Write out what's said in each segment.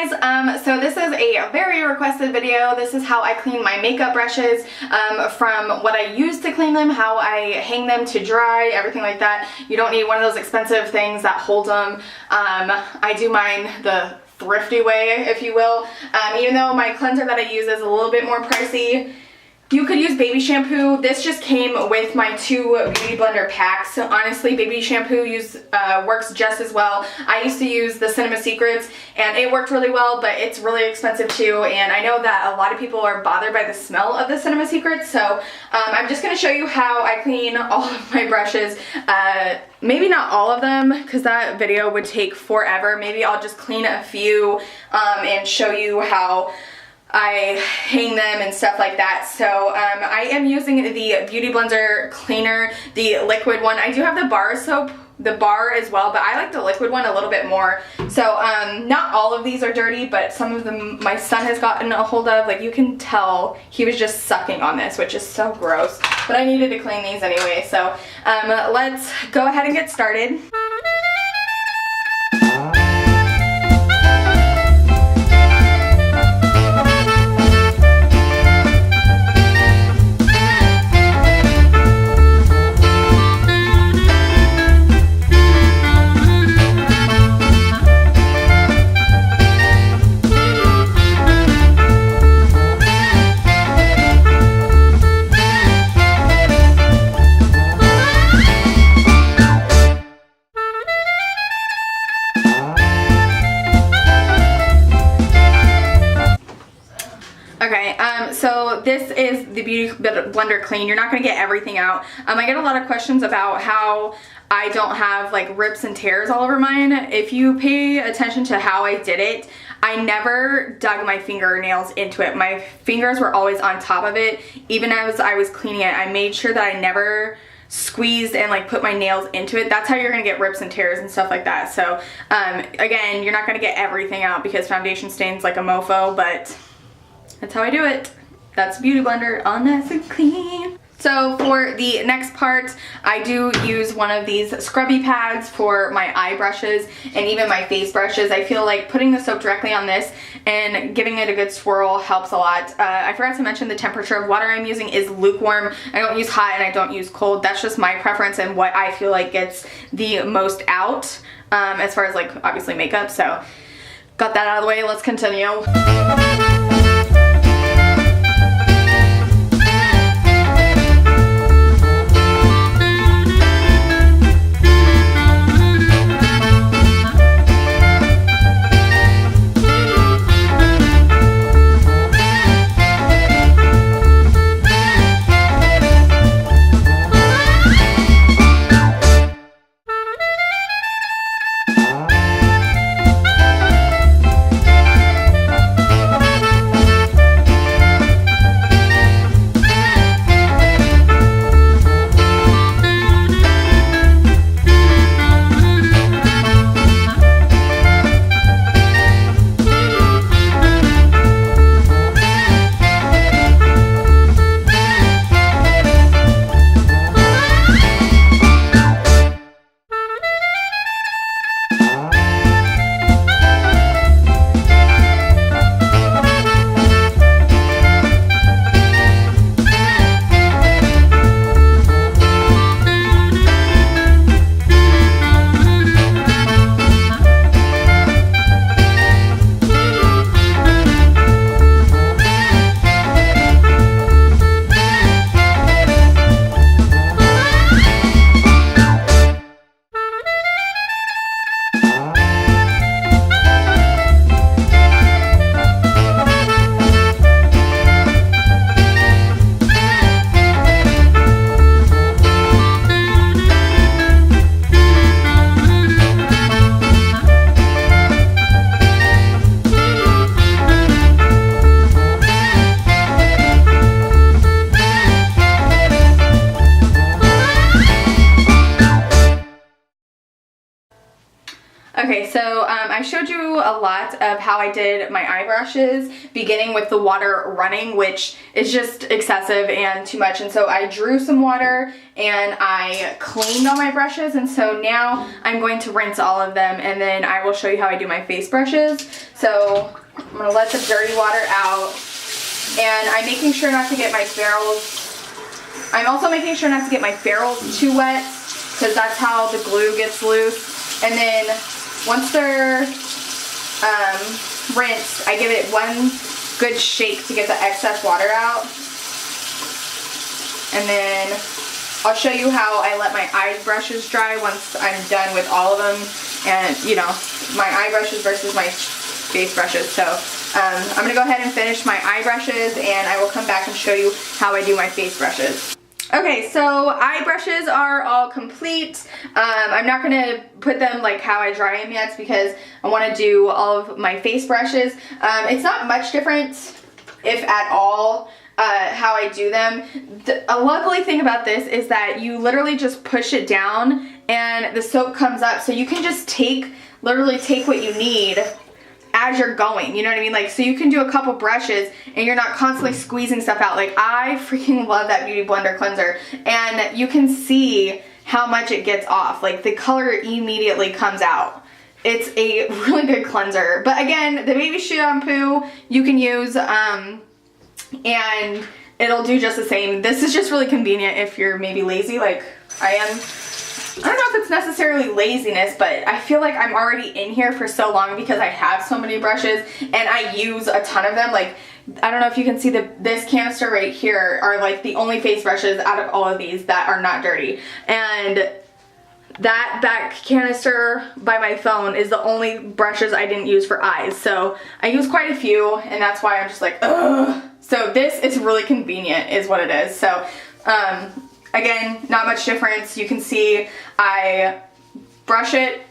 guys, so this is a very requested video. This is how I clean my makeup brushes, from what I use to clean them, how I hang them to dry, everything like that. You don't need one of those expensive things that hold them. I do mine the thrifty way, if you will. Even though my cleanser that I use is a little bit more pricey, you could use baby shampoo. This just came with my 2 beauty blender packs. Honestly, baby shampoo works just as well. I used to use the Cinema Secrets and it worked really well, but it's really expensive too, and I know that a lot of people are bothered by the smell of the Cinema Secrets, so I'm just going to show you how I clean all of my brushes. Maybe not all of them, because that video would take forever. Maybe I'll just clean a few and show you how I hang them and stuff like that. So I am using the Beauty Blender cleaner, the liquid one. I do have the bar soap, the bar as well, but I like the liquid one a little bit more. So not all of these are dirty, but some of them my son has gotten a hold of. Like, you can tell he was just sucking on this, which is so gross. But I needed to clean these anyway. So let's go ahead and get started. So this is the Beauty Blender Clean. You're not going to get everything out. I get a lot of questions about how I don't have like rips and tears all over mine. If you pay attention to how I did it, I never dug my fingernails into it. My fingers were always on top of it. Even as I was cleaning it, I made sure that I never squeezed and like put my nails into it. That's how you're gonna get rips and tears and stuff like that. So again, you're not gonna get everything out because foundation stains like a mofo, but that's how I do it. That's Beauty Blender, all nice and clean. So for the next part, I do use one of these scrubby pads for my eye brushes and even my face brushes. I feel like putting the soap directly on this and giving it a good swirl helps a lot. I forgot to mention the temperature of water I'm using is lukewarm. I don't use hot and I don't use cold. That's just my preference and what I feel like gets the most out as far as like obviously makeup. So got that out of the way, let's continue. a lot of how I did my eye brushes, beginning with the water running, which is just excessive and too much. And so I drew some water and I cleaned all my brushes, and so now I'm going to rinse all of them, and then I will show you how I do my face brushes. So I'm gonna let the dirty water out, and I'm making sure not to get my ferrules. I'm also making sure not to get my ferrules too wet, because that's how the glue gets loose. And then once they're rinsed, I give it one good shake to get the excess water out. And then I'll show you how I let my eye brushes dry once I'm done with all of them, and you know, my eye brushes versus my face brushes. So I'm going to go ahead and finish my eye brushes, and I will come back and show you how I do my face brushes. Okay, so eye brushes are all complete. I'm not going to put them like how I dry them yet because I want to do all of my face brushes. It's not much different, if at all, how I do them. A lovely thing about this is that you literally just push it down and the soap comes up, so you can just literally take what you need as you're going, you know what I mean? Like, so you can do a couple brushes and you're not constantly squeezing stuff out. Like, I freaking love that Beauty Blender cleanser, and you can see how much it gets off. Like, the color immediately comes out. It's a really good cleanser. But again, the baby shampoo you can use, and it'll do just the same. This is just really convenient if you're maybe lazy like I am. I don't know if it's necessarily laziness, but I feel like I'm already in here for so long because I have so many brushes and I use a ton of them. Like, I don't know if you can see this canister right here are like the only face brushes out of all of these that are not dirty. And that back canister by my phone is the only brushes I didn't use for eyes. So I use quite a few, and that's why I'm just like, ugh. So this is really convenient is what it is. So, again, not much difference. You can see I brush it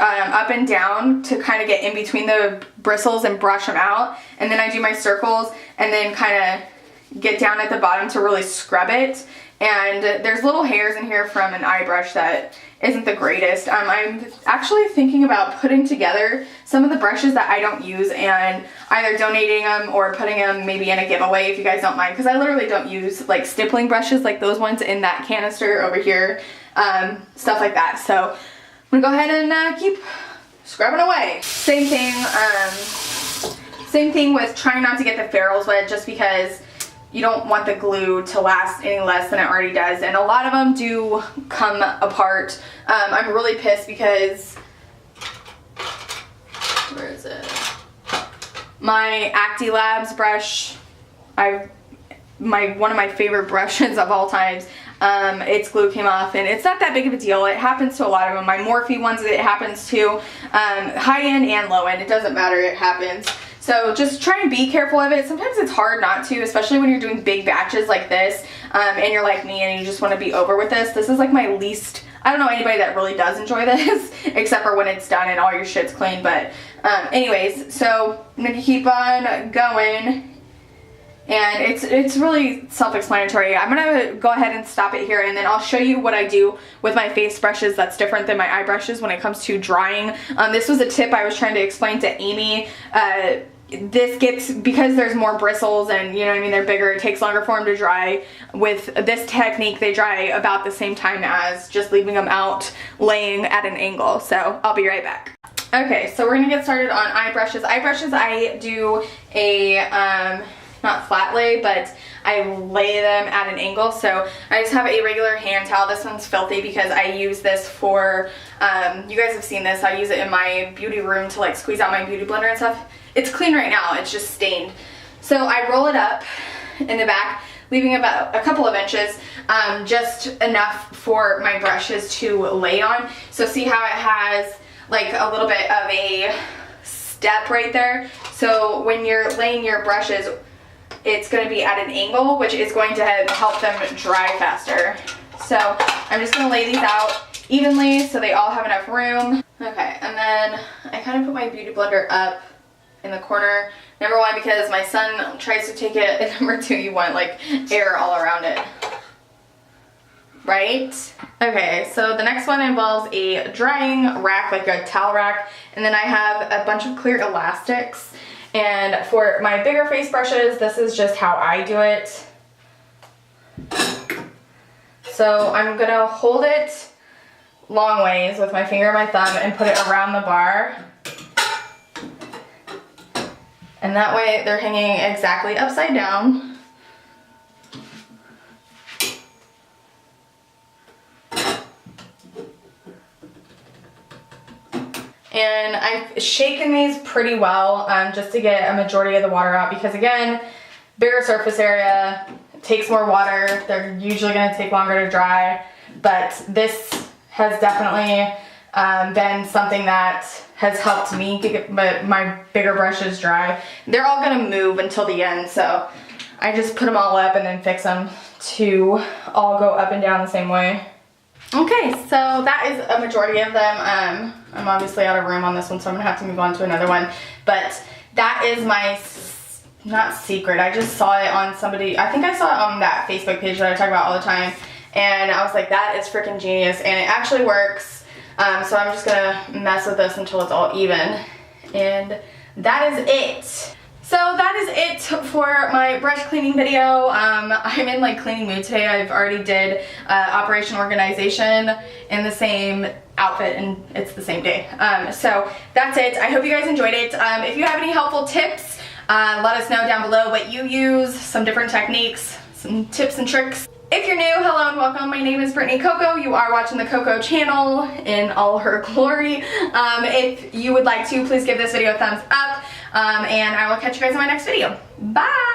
up and down to kind of get in between the bristles and brush them out. And then I do my circles and then kind of get down at the bottom to really scrub it. And there's little hairs in here from an eye brush that isn't the greatest. I'm actually thinking about putting together some of the brushes that I don't use and either donating them or putting them maybe in a giveaway if you guys don't mind, because I literally don't use like stippling brushes like those ones in that canister over here, stuff like that. So I'm gonna go ahead and keep scrubbing away. Same thing with trying not to get the ferrules wet, just because you don't want the glue to last any less than it already does, and a lot of them do come apart. I'm really pissed because, where is it? My Acti Labs brush, one of my favorite brushes of all times, its glue came off, and it's not that big of a deal. It happens to a lot of them. My Morphe ones, it happens to. High end and low end, it doesn't matter, it happens. So just try and be careful of it. Sometimes it's hard not to, especially when you're doing big batches like this, and you're like me and you just want to be over with this. This is like my least, I don't know anybody that really does enjoy this, except for when it's done and all your shit's clean. But anyways, so I'm going to keep on going. And it's really self-explanatory. I'm going to go ahead and stop it here, and then I'll show you what I do with my face brushes that's different than my eye brushes when it comes to drying. This was a tip I was trying to explain to Amy. This gets, because there's more bristles and, you know what I mean, they're bigger, it takes longer for them to dry. With this technique, they dry about the same time as just leaving them out laying at an angle. So I'll be right back. Okay, so we're going to get started on eye brushes. Eye brushes, I do a, not flat lay, but I lay them at an angle. So I just have a regular hand towel. This one's filthy because I use this for, you guys have seen this, I use it in my beauty room to like squeeze out my beauty blender and stuff. It's clean right now, it's just stained. So I roll it up in the back, leaving about a couple of inches, just enough for my brushes to lay on. So see how it has like a little bit of a step right there? So when you're laying your brushes, it's going to be at an angle, which is going to help them dry faster. So I'm just going to lay these out evenly so they all have enough room. Okay, and then I kind of put my beauty blender up in the corner. Number one, because my son tries to take it, and number two, you want like air all around it. right? Okay, so the next one involves a drying rack, like a towel rack, and then I have a bunch of clear elastics. And for my bigger face brushes, this is just how I do it. So I'm gonna hold it long ways with my finger and my thumb and put it around the bar. And that way they're hanging exactly upside down. And I've shaken these pretty well just to get a majority of the water out, because again, bigger surface area, takes more water, they're usually going to take longer to dry, but this has definitely been something that has helped me get my bigger brushes dry. They're all going to move until the end, so I just put them all up and then fix them to all go up and down the same way. Okay, so that is a majority of them. I'm obviously out of room on this one, so I'm gonna have to move on to another one. But that is my, not secret, I just saw it on somebody, I think I saw it on that Facebook page that I talk about all the time. And I was like, that is freaking genius, and it actually works. So I'm just gonna mess with this until it's all even. And that is it. So that is it for my brush cleaning video. I'm in like cleaning mood today. I've already did Operation Organization in the same outfit, and it's the same day. So that's it. I hope you guys enjoyed it. If you have any helpful tips, let us know down below what you use, some different techniques, some tips and tricks. If you're new, hello and welcome. My name is Brittany Cocco. You are watching the Cocco channel in all her glory. If you would like to, please give this video a thumbs up, and I will catch you guys in my next video. Bye!